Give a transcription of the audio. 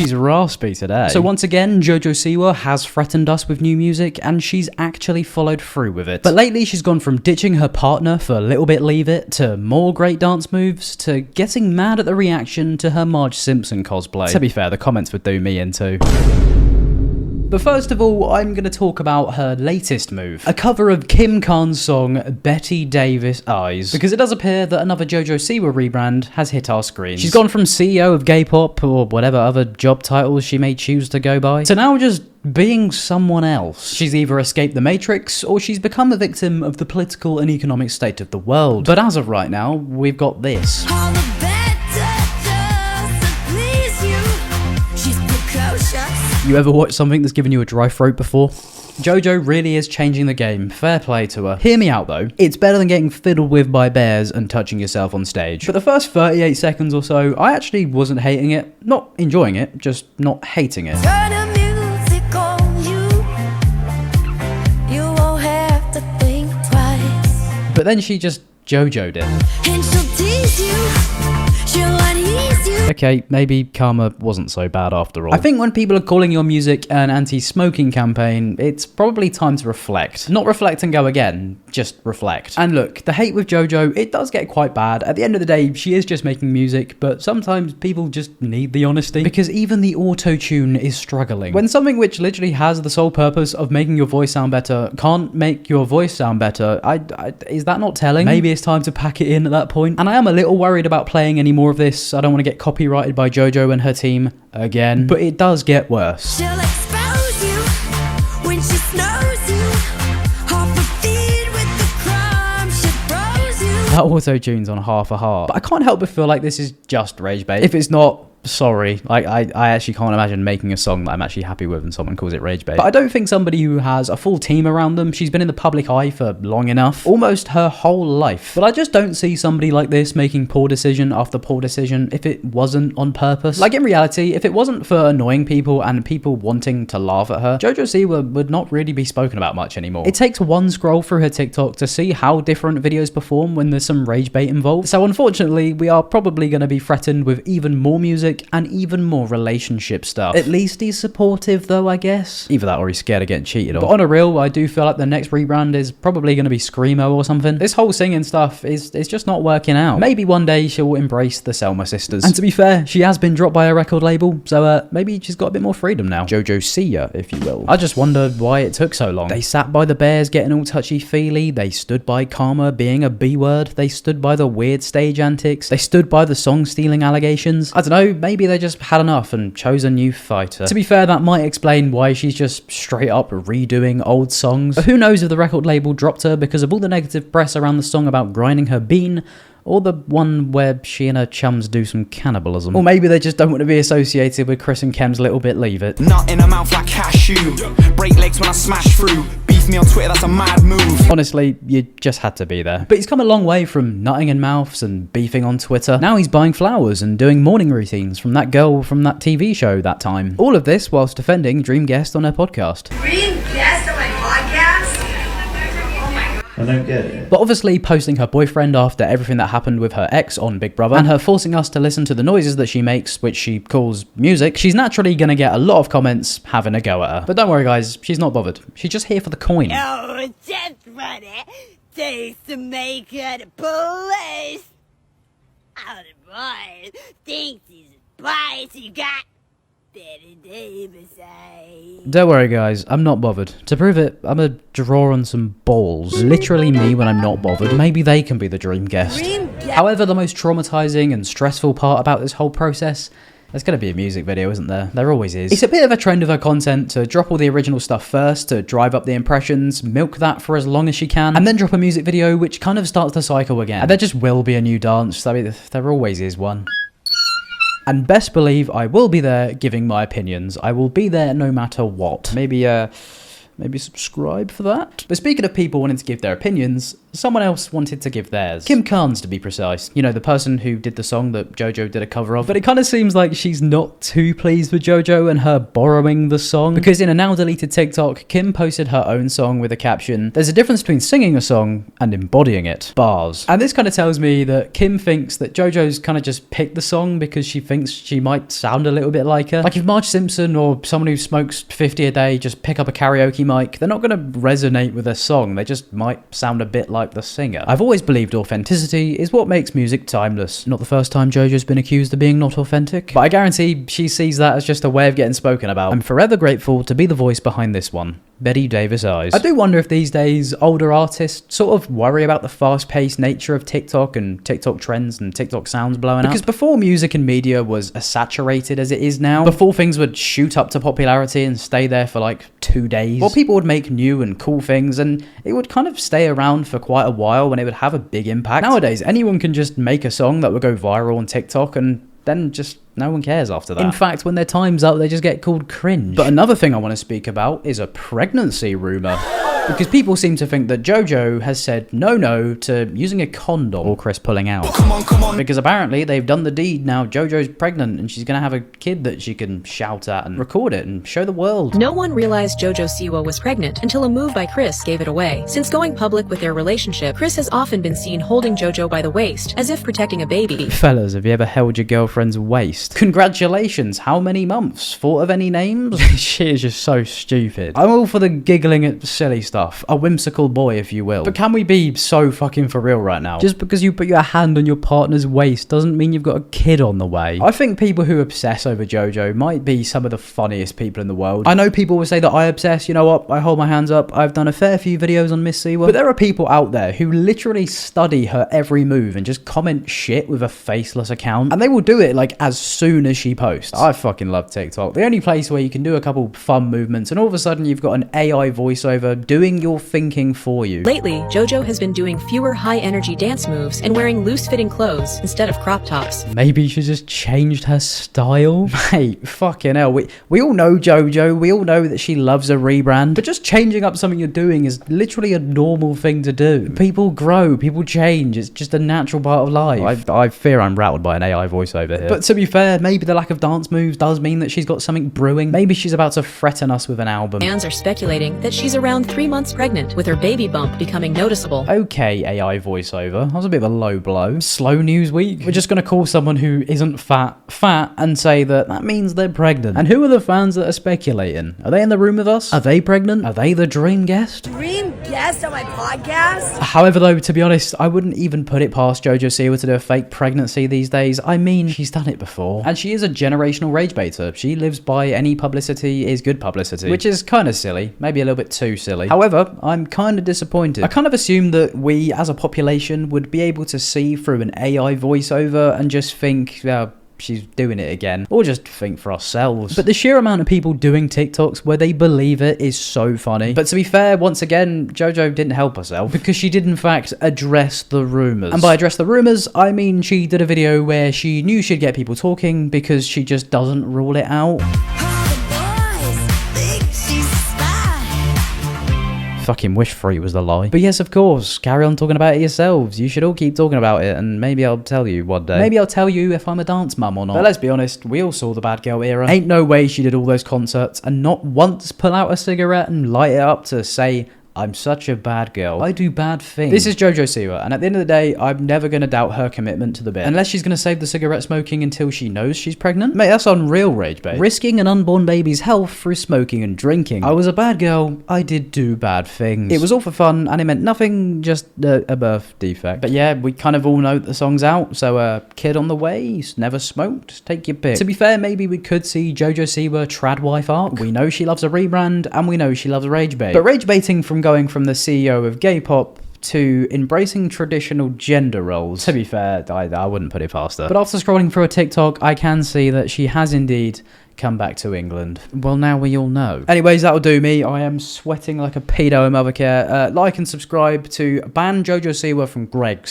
She's raspy today. So once again, JoJo Siwa has threatened us with new music, and she's actually followed through with it. But lately, she's gone from ditching her partner for Little Bit Leave It, to more great dance moves, to getting mad at the reaction to her Marge Simpson cosplay. To be fair, the comments would do me in too. But first of all, I'm going to talk about her latest move. A cover of Kim Carnes' song, Betty Davis Eyes. Because it does appear that another JoJo Siwa rebrand has hit our screens. She's gone from CEO of gay pop, or whatever other job titles she may choose to go by, to now just being someone else. She's either escaped the Matrix, or she's become a victim of the political and economic state of the world. But as of right now, we've got this. You ever watched something that's given you a dry throat before? JoJo really is changing the game. Fair play to her. Hear me out though. It's better than getting fiddled with by bears and touching yourself on stage. For the first 38 seconds or so, I actually wasn't hating it. Not enjoying it, just not hating it. Turn the music on you. You won't have to think twice. But then she just JoJo'd it. And she'll tease you. She'll unease you. Okay, maybe karma wasn't so bad after all. I think when people are calling your music an anti-smoking campaign, it's probably time to reflect. Not reflect and go again, just reflect. And look, the hate with JoJo, it does get quite bad. At the end of the day, she is just making music, but sometimes people just need the honesty. Because even the auto-tune is struggling. When something which literally has the sole purpose of making your voice sound better can't make your voice sound better, is that not telling? Maybe it's time to pack it in at that point. And I am a little worried about playing any more of this. I don't want to get copyrighted by JoJo and her team again, but it does get worse. She'll expose you when she snows you. Half a feed with the crumb, she froze you. That auto-tune's on half a heart. But I can't help but feel like this is just rage bait. If it's not, sorry. Like, I actually can't imagine making a song that I'm actually happy with and someone calls it rage bait. But I don't think somebody who has a full team around them, she's been in the public eye for long enough, almost her whole life. But I just don't see somebody like this making poor decision after poor decision if it wasn't on purpose. Like, in reality, if it wasn't for annoying people and people wanting to laugh at her, JoJo Siwa would not really be spoken about much anymore. It takes one scroll through her TikTok to see how different videos perform when there's some rage bait involved. So unfortunately, we are probably going to be threatened with even more music and even more relationship stuff. At least he's supportive though, I guess. Either that or he's scared of getting cheated on. But on a real, I do feel like the next rebrand is probably going to be Screamo or something. This whole singing stuff is just not working out. Maybe one day she'll embrace the Selma sisters. And to be fair, she has been dropped by a record label, so maybe she's got a bit more freedom now. JoJo Siwa, if you will. I just wondered why it took so long. They sat by the bears getting all touchy-feely. They stood by karma being a B-word. They stood by the weird stage antics. They stood by the song-stealing allegations. I don't know, maybe they just had enough and chose a new fighter. To be fair, that might explain why she's just straight up redoing old songs. But who knows if the record label dropped her because of all the negative press around the song about grinding her bean, or the one where she and her chums do some cannibalism. Or maybe they just don't want to be associated with Chris and Kem's Little Bit Leave It. Nut in her mouth like cashew. Break legs when I smash through. Beef me on Twitter, that's a mad move. Honestly, you just had to be there. But he's come a long way from nutting in mouths and beefing on Twitter. Now he's buying flowers and doing morning routines from that girl from that TV show that time. All of this whilst defending Dream Guest on her podcast. Dream guest on my podcast? Oh my god. I don't get it. But obviously posting her boyfriend after everything that happened with her ex on Big Brother, and her forcing us to listen to the noises that she makes, which she calls music, she's naturally gonna get a lot of comments having a go at her. But don't worry guys, she's not bothered. She's just here for the coin. Oh, it's just funny. Taste to make it police. Oh, the boy thinks he's a boy, you got Betty Davis eyes. Don't worry guys, I'm not bothered. To prove it, I'm gonna draw on some balls. Literally me when I'm not bothered. Maybe they can be the dream guest. However, the most traumatizing and stressful part about this whole process, there's going to be a music video, isn't there? There always is. It's a bit of a trend of her content to drop all the original stuff first, to drive up the impressions, milk that for as long as she can, and then drop a music video which kind of starts the cycle again. And there just will be a new dance. I mean, there always is one. And best believe I will be there giving my opinions. I will be there no matter what. Maybe subscribe for that. But speaking of people wanting to give their opinions, someone else wanted to give theirs. Kim Carnes, to be precise. You know, the person who did the song that JoJo did a cover of. But it kind of seems like she's not too pleased with JoJo and her borrowing the song. Because in a now deleted TikTok, Kim posted her own song with a caption, "There's a difference between singing a song and embodying it." Bars. And this kind of tells me that Kim thinks that JoJo's kind of just picked the song because she thinks she might sound a little bit like her. Like if Marge Simpson or someone who smokes 50 a day just pick up a karaoke mic, they're not going to resonate with their song. They just might sound a bit like the singer. I've always believed authenticity is what makes music timeless. Not the first time JoJo's been accused of being not authentic, but I guarantee she sees that as just a way of getting spoken about. I'm forever grateful to be the voice behind this one. Betty Davis Eyes. I do wonder if these days older artists sort of worry about the fast-paced nature of TikTok and TikTok trends and TikTok sounds blowing up. Because before music and media was as saturated as it is now, before things would shoot up to popularity and stay there for like 2 days, well, people would make new and cool things and it would kind of stay around for quite a while when it would have a big impact. Nowadays, anyone can just make a song that would go viral on TikTok and then just no one cares after that. In fact, when their time's up, they just get called cringe. But another thing I want to speak about is a pregnancy rumor. Because people seem to think that JoJo has said no to using a condom or Chris pulling out. Come on. Because apparently they've done the deed now. JoJo's pregnant and she's going to have a kid that she can shout at and record it and show the world. No one realized JoJo Siwa was pregnant until a move by Chris gave it away. Since going public with their relationship, Chris has often been seen holding JoJo by the waist, as if protecting a baby. Fellas, have you ever held your girlfriend's waist? Congratulations, how many months? Thought of any names? She is just so stupid. I'm all for the giggling at silly stuff. A whimsical boy, if you will. But can we be so fucking for real right now? Just because you put your hand on your partner's waist doesn't mean you've got a kid on the way. I think people who obsess over JoJo might be some of the funniest people in the world. I know people will say that I obsess. You know what? I hold my hands up. I've done a fair few videos on Miss Siwa. But there are people out there who literally study her every move and just comment shit with a faceless account. And they will do it like as soon as she posts. I fucking love TikTok. The only place where you can do a couple fun movements and all of a sudden you've got an AI voiceover doing your thinking for you. Lately, JoJo has been doing fewer high-energy dance moves and wearing loose-fitting clothes instead of crop tops. Maybe she just changed her style? Mate, fucking hell. We all know JoJo. We all know that she loves a rebrand. But just changing up something you're doing is literally a normal thing to do. People grow. People change. It's just a natural part of life. I fear I'm rattled by an AI voiceover here. But to be fair, maybe the lack of dance moves does mean that she's got something brewing. Maybe she's about to threaten us with an album. Fans are speculating that she's around 3 months pregnant, with her baby bump becoming noticeable. Okay, AI voiceover. That was a bit of a low blow. Slow news week. We're just going to call someone who isn't fat and say that means they're pregnant. And who are the fans that are speculating? Are they in the room with us? Are they pregnant? Are they the dream guest? Dream guest on my podcast? However, though, to be honest, I wouldn't even put it past JoJo Siwa to do a fake pregnancy these days. I mean, she's done it before. And she is a generational rage baiter. She lives by any publicity is good publicity, which is kind of silly. Maybe a little bit too silly. However, I'm kind of disappointed. I kind of assumed that we as a population would be able to see through an AI voiceover and just think, well, she's doing it again, or just think for ourselves. But the sheer amount of people doing TikToks where they believe it is so funny. But to be fair, once again, JoJo didn't help herself because she did in fact address the rumors. And by address the rumors, I mean she did a video where she knew she'd get people talking because she just doesn't rule it out. Fucking wish free was the lie. But yes, of course, carry on talking about it yourselves. You should all keep talking about it, and maybe I'll tell you one day. Maybe I'll tell you if I'm a dance mum or not. But let's be honest, we all saw the bad girl era. Ain't no way she did all those concerts and not once pull out a cigarette and light it up to say, I'm such a bad girl. I do bad things. This is JoJo Siwa, and at the end of the day, I'm never going to doubt her commitment to the bit. Unless she's going to save the cigarette smoking until she knows she's pregnant. Mate, that's unreal rage bait. Risking an unborn baby's health through smoking and drinking. I was a bad girl. I did do bad things. It was all for fun, and it meant nothing, just a birth defect. But yeah, we kind of all know that the song's out, so kid on the way, never smoked, take your pick. To be fair, maybe we could see JoJo Siwa trad wife arc. We know she loves a rebrand, and we know she loves rage bait. But rage baiting from going from the CEO of gay pop to embracing traditional gender roles. To be fair, I wouldn't put it past her. But after scrolling through a TikTok, I can see that she has indeed come back to England. Well, now we all know. Anyways, that'll do me. I am sweating like a pedo in Mothercare. Like and subscribe to ban JoJo Siwa from Greg's.